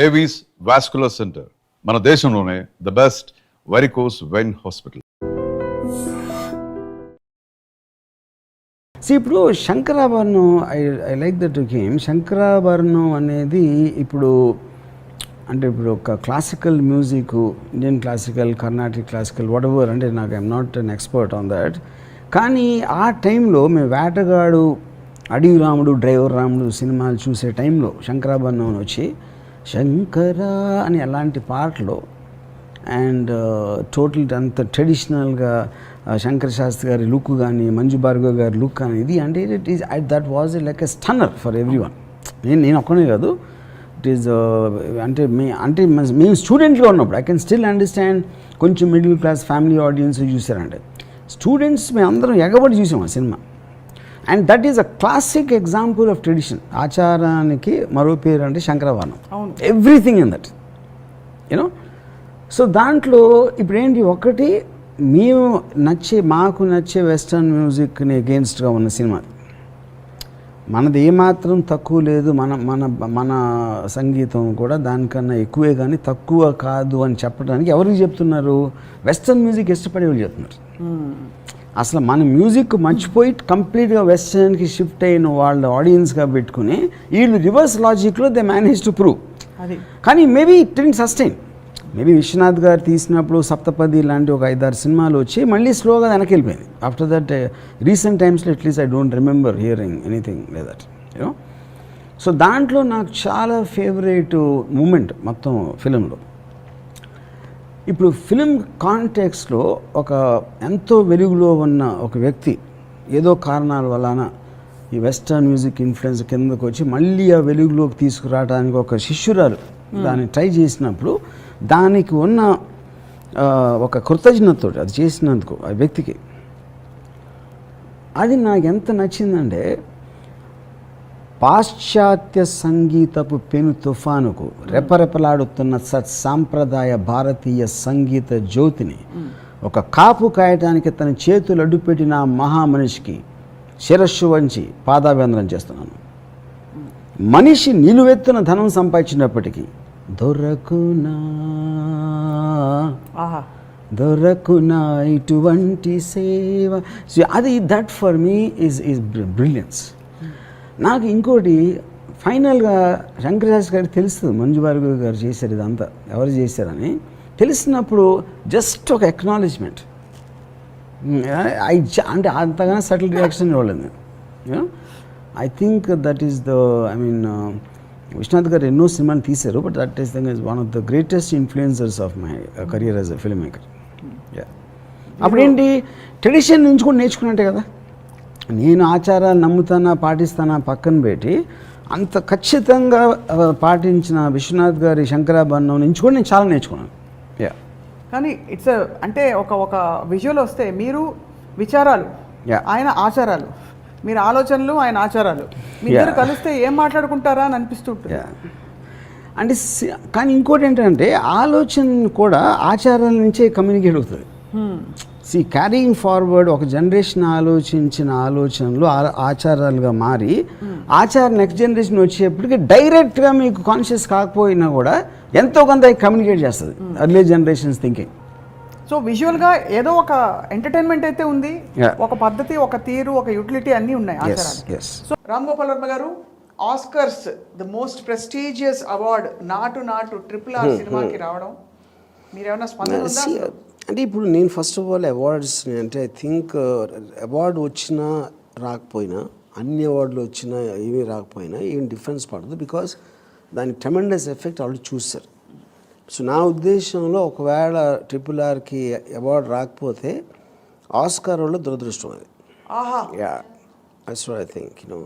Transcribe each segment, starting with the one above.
Avis vascular centre మన దేశంలోనే the best varicose vein hospital. ఇప్పుడు Shankarabharanam I like that game. Shankarabharanam అనేది ఇప్పుడు అంటే ఇప్పుడు ఒక classical music, Indian classical, Carnatic classical, whatever, అంటే నాకు I'm not an expert on that. కానీ ఆ టైంలో మేము వేటగాడు, అడవి రాముడు, డ్రైవర్ రాముడు సినిమాలు చూసే టైంలో శంకరాభరణం వచ్చి శంకరా అని అలాంటి పాటలు అండ్ టోటల్ అంత ట్రెడిషనల్గా శంకర శాస్త్రి గారి లుక్ కానీ, మంజు భార్గవ్ గారి లుక్ కానీ, ఇది అంటే it is that was like a stunner for every one. నేను ఒక్కనే కాదు, ఇట్ ఈస్ అంటే మేము స్టూడెంట్గా ఉన్నప్పుడు ఐ కెన్ స్టిల్ అండర్స్టాండ్. కొంచెం మిడిల్ క్లాస్ ఫ్యామిలీ ఆడియన్స్ చూసారంటే స్టూడెంట్స్ మేము అందరం ఎగబడి చూసాం ఆ సినిమా. And that is a classic example of tradition. ఆచారానికి మరో పేరు అంటే Shankarabharanam. Everything in that you know. So దాంట్లో ఇప్పుడు ఏంటి, ఒకటి మాకు నచ్చే వెస్టర్న్ మ్యూజిక్ని అగెయిన్స్ట్గా ఉన్న సినిమా. మనది ఏమాత్రం తక్కువ లేదు, మన సంగీతం కూడా దానికన్నా ఎక్కువే కానీ తక్కువ కాదు అని చెప్పడానికి ఎవరికి చెప్తున్నారు? వెస్టర్న్ మ్యూజిక్ ఇష్టపడే వాళ్ళు చెప్తున్నారు. అసలు మన మ్యూజిక్ మర్చిపోయి కంప్లీట్గా వెస్టర్న్కి షిఫ్ట్ అయిన వాళ్ళ ఆడియన్స్గా పెట్టుకుని వీళ్ళు రివర్స్ లాజిక్లో దే మేనేజ్ టు ప్రూవ్. కానీ maybe it didn't sustain. Maybe Viswanath garu తీసినప్పుడు సప్తపది లాంటి ఒక 5-6 సినిమాలు వచ్చి మళ్ళీ స్లోగా వెనక్కి వెళ్ళిపోయింది. ఆఫ్టర్ దట్ రీసెంట్ టైమ్స్లో at least I don't remember hearing anything like that you know. So దాంట్లో నాకు చాలా ఫేవరెట్ మూమెంట్ మొత్తం ఫిలింలో. ఇప్పుడు ఫిలిం కాంటెక్స్లో ఒక ఎంతో వెలుగులో ఉన్న ఒక వ్యక్తి ఏదో కారణాల వలన ఈ వెస్టర్న్ మ్యూజిక్ ఇన్ఫ్లుయెన్స్ కిందకు వచ్చి మళ్ళీ ఆ వెలుగులోకి తీసుకురావడానికి ఒక శిష్యురాలు దాన్ని ట్రై చేసినప్పుడు దానికి ఉన్న ఒక కృతజ్ఞతతో అది చేసినందుకు ఆ వ్యక్తికి అది నాకు ఎంత నచ్చిందంటే, పాశ్చాత్య సంగీతపు పెను తుఫానుకు రెపరెపలాడుతున్న సాంప్రదాయ భారతీయ సంగీత జ్యోతిని ఒక కాపు కాయటానికి తన చేతులు అడ్డుపెట్టిన మహామనిషికి శిరస్సు వంచి పాదాభివందనం చేస్తున్నాను. మనిషి నిలువెత్తున ధనం సంపాదించినప్పటికీ దొరకునా ఇటువంటి సేవ. అది that for me is brilliance. నాకు ఇంకోటి ఫైనల్గా శంకరశాస్త్రి గారికి తెలుస్తుంది మంజు భార్గవ్ గారు చేశారు ఇదంతా, ఎవరు చేశారని తెలిసినప్పుడు జస్ట్ ఒక ఎక్నాలెడ్జ్మెంట్. అంటే అంతగానో సటిల్ రియాక్షన్ ఇవ్వలేదు. I think that is the Viswanath garu ఎన్నో సినిమాలు తీశారు, but that is thing is one of the greatest influencers of my career as a film maker. అప్పుడేంటి, ట్రెడిషన్ నుంచి కూడా నేర్చుకున్నట్టే కదా. నేను ఆచారాలు నమ్ముతానా పాటిస్తానా పక్కన పెట్టి అంత ఖచ్చితంగా పాటించిన విశ్వనాథ్ గారి శంకరాభరణం నుంచి కూడా నేను చాలా నేర్చుకున్నాను. కానీ ఇట్స్ అంటే ఒక విజువల్ వస్తే మీరు విచారాలు, ఆయన ఆచారాలు, మీరు ఆలోచనలు, ఆయన ఆచారాలు, మీరు కలిస్తే ఏం మాట్లాడుకుంటారా అని అనిపిస్తుంటుంది. అంటే కానీ ఇంకోటి ఏంటంటే ఆలోచన కూడా ఆచారాల నుంచే కమ్యూనికేట్ అవుతుంది. క్యారీయింగ్ ఫార్వర్డ్ ఒక జనరేషన్ ఆలోచించిన ఆలోచనలు ఆచారాలుగా మారి ఆచారం నెక్స్ట్ జనరేషన్ వచ్చేప్పటికి డైరెక్ట్గా మీకు కాన్షియస్ కాకపోయినా కూడా ఎంతో కొంత కమ్యూనికేట్ చేస్తుంది అర్లీ జనరేషన్స్ థింకింగ్. సో విజువల్గా ఏదో ఒక ఎంటర్టైన్మెంట్ అయితే ఉంది, ఒక పద్ధతి, ఒక తీరు, ఒక యూటిలిటీ అన్నీ ఉన్నాయి ఆచారాలు. సో రామ్ గోపాల్ వర్మ గారు, Oscars the most prestigious award నాటు RRR సినిమాకి రావడం మీరేమైనా స్పందన ఉందా? అంటే ఇప్పుడు నేను ఫస్ట్ ఆఫ్ ఆల్ అవార్డ్స్ని అంటే ఐ థింక్ అవార్డు వచ్చినా రాకపోయినా, అన్ని అవార్డులు వచ్చినా ఏమీ రాకపోయినా ఏం డిఫరెన్స్ పడదు, బికాస్ దాని ట్రెమెండస్ ఎఫెక్ట్ ఆల్రెడీ చూస్తారు. సో నా ఉద్దేశంలో ఒకవేళ RRRకి అవార్డు రాకపోతే ఆస్కార్ వాళ్ళు దురదృష్టం అది. Yeah, that's what I think, you know.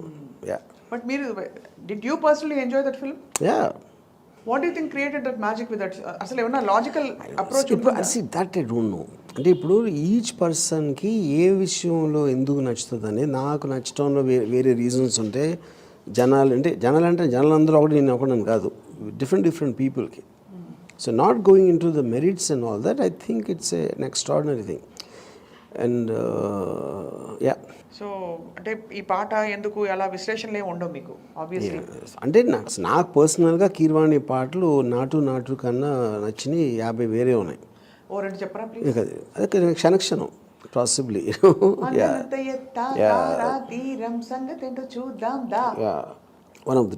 Yeah, but మీరు did you personally enjoy that film? Yeah. What do you think created that magic with that? అసలు ఏమన్నా లాజికల్ అప్రోచ్ ఉంటుందా? That I don't know. అంటే ఇప్పుడు each పర్సన్కి ఏ విషయంలో ఎందుకు నచ్చుతుంది అనేది, నాకు నచ్చడంలో వేరే రీజన్స్ ఉంటే జనాలందరూ ఒకటి, నేను ఒకటి కాదు, డిఫరెంట్ పీపుల్కి. So not going in to the merits and all that, I think it's an extraordinary thing. And yeah so అంటే ఈ పాట ఎందుకు ఎలా విశ్లేషణలు ఏమి ఉండవు మీకు ఆబ్వియస్లీ. అంటే నాకు పర్సనల్గా కీర్వాణి పాటలు నాటు కన్నా నచ్చినాయి 50 వేరే ఉన్నాయి. ఓ రెండు చెప్పరా ప్లీజ్. అదే క్షణక్షణం పాసిబ్లీ తీరం సంగతి ఏంటో చూద్దాం దా. One of the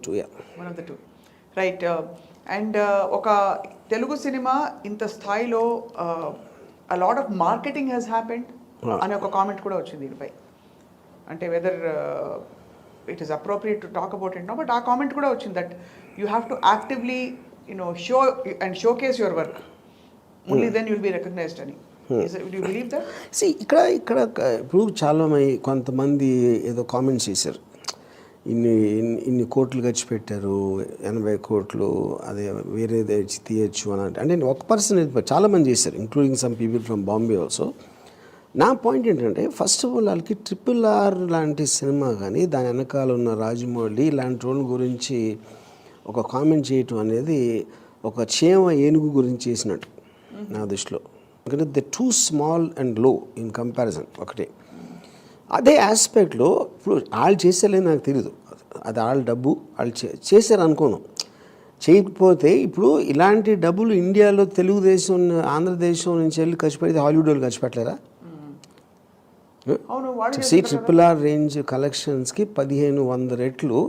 two. Right. And ఒక తెలుగు సినిమా ఇంత స్థాయిలో a lot of marketing has happened అనే ఒక కామెంట్ కూడా వచ్చింది దీనిపై. అంటే whether it is appropriate to talk about it no, but ఆ కామెంట్ కూడా వచ్చింది that you have to actively show and showcase your work, only then you'll be recognised అని. Do you believe that? See, ఇక్కడ ఇప్పుడు చాలా కొంతమంది ఏదో comments చేశారు, ఇన్ని కోట్లు ఖర్చు పెట్టారు, 80 కోట్లు అదే వేరేది తీయచ్చు అని. అంటే ఒక పర్సన్ చాలామంది చేశారు, including some people from Bombay also. నా పాయింట్ ఏంటంటే, ఫస్ట్ ఆఫ్ ఆల్ వాళ్ళకి RRR లాంటి సినిమా కానీ దాని వెనకాల ఉన్న రాజమౌళి లాంటి వాళ్ళ గురించి ఒక కామెంట్ చేయటం అనేది ఒక చేమ ఏనుగు గురించి చేసినట్టు నా దృష్టిలో. ఎందుకంటే దే టూ స్మాల్ అండ్ లో ఇన్ కంపారిజన్. ఒకటే అదే ఆస్పెక్ట్లో ఇప్పుడు వాళ్ళు చేసేలేదు నాకు తెలియదు, అది వాళ్ళ డబ్బు వాళ్ళు చేశారు అనుకోను. చేయకపోతే ఇప్పుడు ఇలాంటి డబ్బులు ఇండియాలో తెలుగుదేశం ఆంధ్రదేశం నుంచి వెళ్ళి ఖర్చు పెడితే హాలీవుడ్ వాళ్ళు ఖర్చు పెట్టలేరా? RRR రేంజ్ కలెక్షన్స్కి 1500 రెట్లు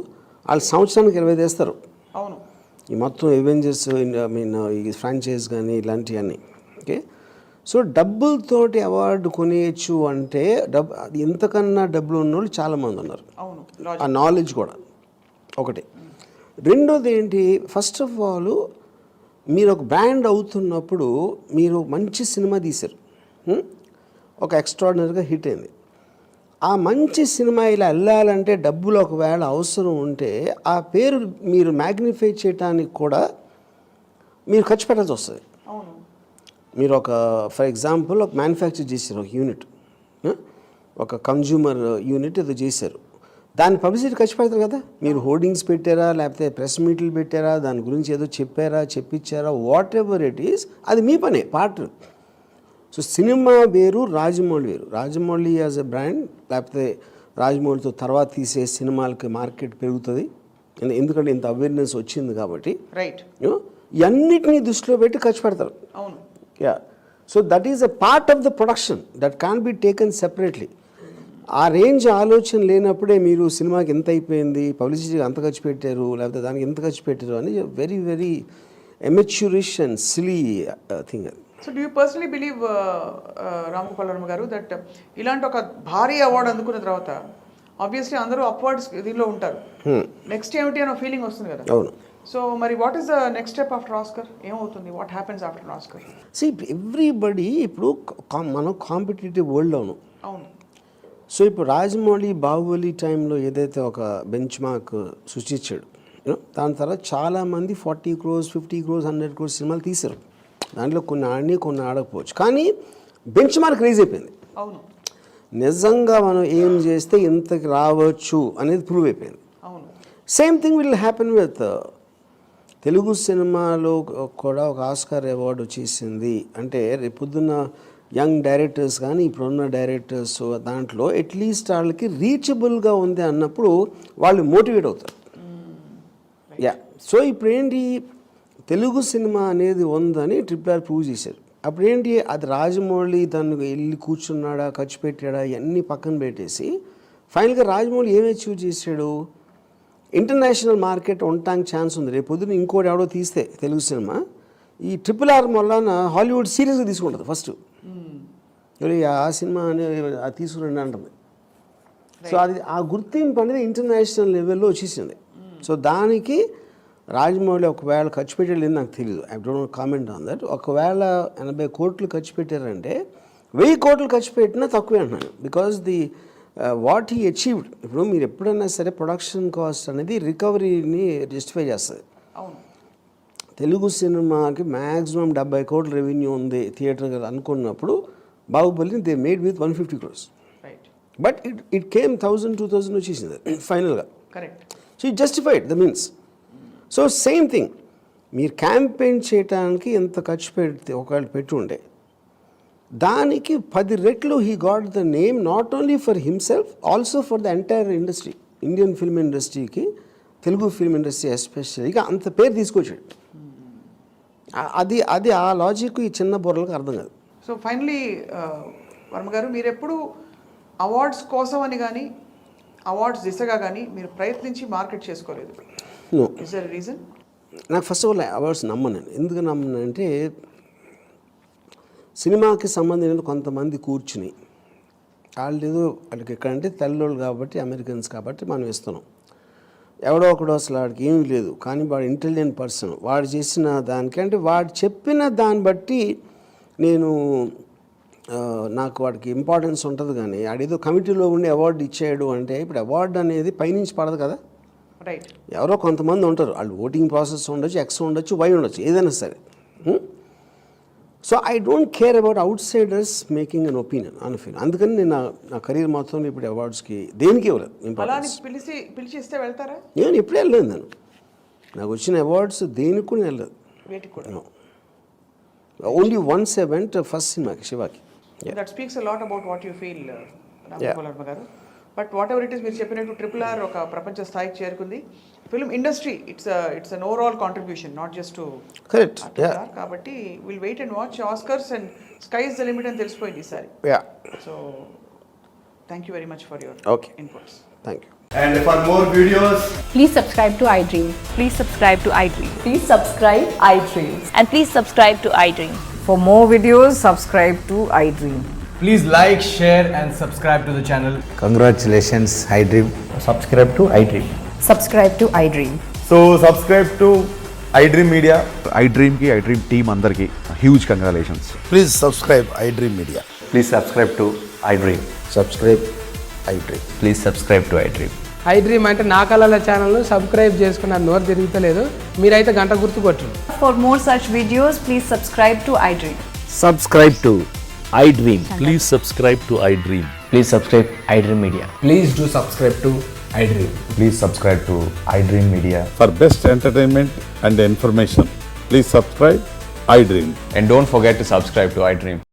వాళ్ళు సంవత్సరానికి 20 తెస్తారు. అవును, ఈ మొత్తం ఎవెంజర్స్ ఈ ఫ్రాంచైజ్ కానీ ఇలాంటివన్నీ. ఓకే, సో డబ్బులతోటి అవార్డు కొనేయచ్చు అంటే అది ఎంతకన్నా డబ్బులు ఉన్నోళ్ళు చాలామంది ఉన్నారు. ఆ నాలెడ్జ్ కూడా ఒకటి. రెండోది ఏంటి, ఫస్ట్ ఆఫ్ ఆల్ మీరు ఒక బ్రాండ్ అవుతున్నప్పుడు మీరు మంచి సినిమా తీశారు, ఒక ఎక్స్ట్రాడినరీగా హిట్ అయింది. ఆ మంచి సినిమా ఇలా వెళ్ళాలంటే డబ్బులు ఒకవేళ అవసరం ఉంటే ఆ పేరు మీరు మ్యాగ్నిఫై చేయడానికి కూడా మీరు ఖర్చు పెట్టాల్సి వస్తుంది. మీరు ఒక ఫర్ ఎగ్జాంపుల్ ఒక మ్యానుఫ్యాక్చర్ చేశారు, ఒక యూనిట్, ఒక కన్జ్యూమర్ యూనిట్ ఏదో చేశారు, దాని పబ్లిసిటీ ఖర్చు పెడతారు కదా. మీరు హోర్డింగ్స్ పెట్టారా, లేకపోతే ప్రెస్ మీట్లు పెట్టారా, దాని గురించి ఏదో చెప్పారా, చెప్పించారా, వాట్ ఎవర్ ఇట్ ఈస్, అది మీ పనే, పార్ట్. సో సినిమా వేరు, రాజమౌళి వేరు. రాజమౌళి యాజ్ ఎ బ్రాండ్, లేకపోతే రాజమౌళితో తర్వాత తీసే సినిమాలకి మార్కెట్ పెరుగుతుంది, ఎందుకంటే ఇంత అవేర్నెస్ వచ్చింది కాబట్టి. రైట్, ఇవన్నిటినీ దృష్టిలో పెట్టి ఖర్చు పెడతారు. అవును, yeah. So that is a part of the production that can be taken separately. ఆ రేంజ్ ఆలోచన లేనప్పుడే మీరు సినిమాకి ఎంత అయిపోయింది, పబ్లిసిటీకి అంత ఖర్చు పెట్టారు, లేకపోతే దానికి ఎంత ఖర్చు పెట్టారు అని very very amateurish and silly thing అది. So do you personally believe Ram Gopal Varma garu that ఇలాంటి ఒక భారీ అవార్డు అందుకున్న తర్వాత ఆబ్వియస్లీ అందరూ అప్వర్డ్స్ దీనిలో ఉంటారు, నెక్స్ట్ ఏమిటి అనే ఫీలింగ్ వస్తుంది కదా? అవును. సో మరి what is the next step after Oscar? ఏమవుతుంది, what happens after Oscar? See everybody ఇప్పుడు మనం కాంపిటేటివ్ వరల్డ్లో ఉన్నాం. అవును. సో ఇప్పుడు రాజమౌళి బాహుబలి టైంలో ఏదైతే ఒక బెంచ్ మార్క్ సృష్టించాడు, దాని తర్వాత చాలామంది 40 crores 50 crores 100 crores సినిమాలు తీశారు. దాంట్లో కొన్ని ఆడిని కొన్ని ఆడకపోవచ్చు, కానీ బెంచ్ మార్క్ రేజ్ అయిపోయింది. అవును, నిజంగా మనం ఏం చేస్తే ఇంతకు రావచ్చు అనేది ప్రూవ్ అయిపోయింది. అవును. Same thing will happen with Telugu సినిమాలో కూడా ఒక ఆస్కార్ అవార్డు వచ్చేసింది అంటే రేపు పొద్దున్న యంగ్ డైరెక్టర్స్ కానీ ఇప్పుడున్న డైరెక్టర్స్ దాంట్లో అట్లీస్ట్ వాళ్ళకి రీచబుల్గా ఉంది అన్నప్పుడు వాళ్ళు మోటివేట్ అవుతారు. యా. సో ఇప్పుడు ఏంటి, తెలుగు సినిమా అనేది ఉందని RRR ప్రూవ్ చేశారు. అప్పుడు ఏంటి, అది రాజమౌళి దాన్ని వెళ్ళి కూర్చున్నాడా, ఖర్చు పెట్టాడా, ఇవన్నీ పక్కన పెట్టేసి ఫైనల్గా రాజమౌళి ఏమి అచీవ్ చేశాడు, ఇంటర్నేషనల్ మార్కెట్ ఉండటానికి ఛాన్స్ ఉంది. రేపు పొద్దున ఇంకోటి ఎవడో తీస్తే తెలుగు సినిమా ఈ RRR వలన హాలీవుడ్ సీరియస్గా తీసుకుంటుంది ఫస్ట్. ఆ సినిమా అనేది తీసుకురండి అంటుంది. సో అది ఆ గుర్తింపు అనేది ఇంటర్నేషనల్ లెవెల్లో వచ్చేసింది. సో దానికి రాజమౌళి ఒకవేళ ఖర్చు పెట్టలేదు నాకు తెలియదు, I don't comment on that. ఒకవేళ 80 కోట్లు ఖర్చు పెట్టారంటే 1000 కోట్లు ఖర్చు పెట్టినా తక్కువే అంటున్నాను, because the what he achieved. ఇప్పుడు మీరు ఎప్పుడైనా సరే ప్రొడక్షన్ కాస్ట్ అనేది రికవరీని జస్టిఫై చేస్తుంది. అవును. తెలుగు సినిమాకి మ్యాక్సిమం 70 కోట్ల రెవెన్యూ ఉంది థియేటర్ అనుకున్నప్పుడు బాహుబలిని they made with 150 crores. Right. But it came 1000-2000 వచ్చేసింది ఫైనల్గా. Correct. So it justified the means. So same thing, మీరు క్యాంపెయిన్ చేయడానికి ఎంత ఖర్చు పెడితే ఒకవేళ పెట్టుండే దానికి 10 రెట్లు he got the name not only for himself also for the entire industry. Indian film ఇండస్ట్రీకి, తెలుగు ఫిల్మ్ ఇండస్ట్రీ ఎస్పెషల్గా అంత పేరు తీసుకొచ్చాడు. అది ఆ లాజిక్ ఈ చిన్న బుర్రలకు అర్థం కాదు. సో ఫైనలీ వర్మ గారు, మీరు ఎప్పుడు అవార్డ్స్ కోసం అని కానీ అవార్డ్స్ దిశగా కానీ మీరు ప్రయత్నించి మార్కెట్ చేసుకోలేదు. నో. Is there reason? నాకు ఫస్ట్ ఆఫ్ ఆల్ అవార్డ్స్ నమ్మను. ఎందుకు నమ్మను అంటే సినిమాకి సంబంధించిన కొంతమంది కూర్చుని వాళ్ళకి ఎక్కడంటే తెల్లోళ్ళు కాబట్టి, అమెరికన్స్ కాబట్టి మనం ఇస్తున్నాం. ఎవడో ఒకడో అసలు వాడికి ఏమీ లేదు, కానీ వాడు ఇంటెలిజెంట్ పర్సన్, వాడు చేసిన దానికంటే వాడు చెప్పిన దాన్ని బట్టి నేను నాకు వాడికి ఇంపార్టెన్స్ ఉంటుంది. కానీ ఆడేదో కమిటీలో ఉండి అవార్డు ఇచ్చాడు అంటే, ఇప్పుడు అవార్డు అనేది పైనుంచి పడదు కదా, రైట్. ఎవరో కొంతమంది ఉంటారు, వాళ్ళు ఓటింగ్ ప్రాసెస్ ఉండొచ్చు, ఎక్స్ ఉండొచ్చు, వై ఉండొచ్చు, ఏదైనా సరే. So I don't care about outsiders making an opinion on film. అందుకని నేను నా కెరీర్ మొత్తంలో ఇప్పుడు అవార్డ్స్కి దేనికి ఇవ్వలేదు ఇంపార్టెన్స్. పిలిచి ఇస్తే వెళ్తారా? నేను ఎప్పుడే వెళ్ళలేదు. నాకు వచ్చిన అవార్డ్స్ దేనికి కూడా వెళ్ళలేదు. వేటికి కూడా? Only once I went first సినిమాకి, శివాకి. That speaks a lot about what you feel Ramgopal Varma garu. But whatever it is, మీరు చెప్పినట్టు RRR ఒక ప్రపంచ స్థాయికి చేరుకుంది. Film industry it's an overall contribution, not just to correct. కాబట్టి will wait and watch Oscars and sky is the limit అని తెలిసిపోయింది ఈసారి. So thank you very much for your inputs. Thank you. And for more videos, Please subscribe to iDream. Please subscribe to iDream. Please subscribe iDream. And please subscribe to iDream. For more videos, subscribe to iDream. please like, share and subscribe to the channel. Congratulations, iDream. Subscribe to iDream. Subscribe to iDream. So subscribe to iDream Media. iDream team అందరికి huge congratulations. Please subscribe iDream Media. Please subscribe to iDream. Subscribe iDream. Please subscribe to iDream. iDream అంటే నా కళల ఛానల్ను subscribe చేసుకున్న నోరు తిరుగుతలేదు, మీరైతే గంట గుర్తు కొట్టండి. For more such videos, please subscribe to iDream. Subscribe to iDream. Please subscribe to iDream. Please subscribe iDream Media. Please do subscribe to iDream. Please subscribe to iDream Media. For best entertainment and information, please subscribe iDream. And don't forget to subscribe to iDream.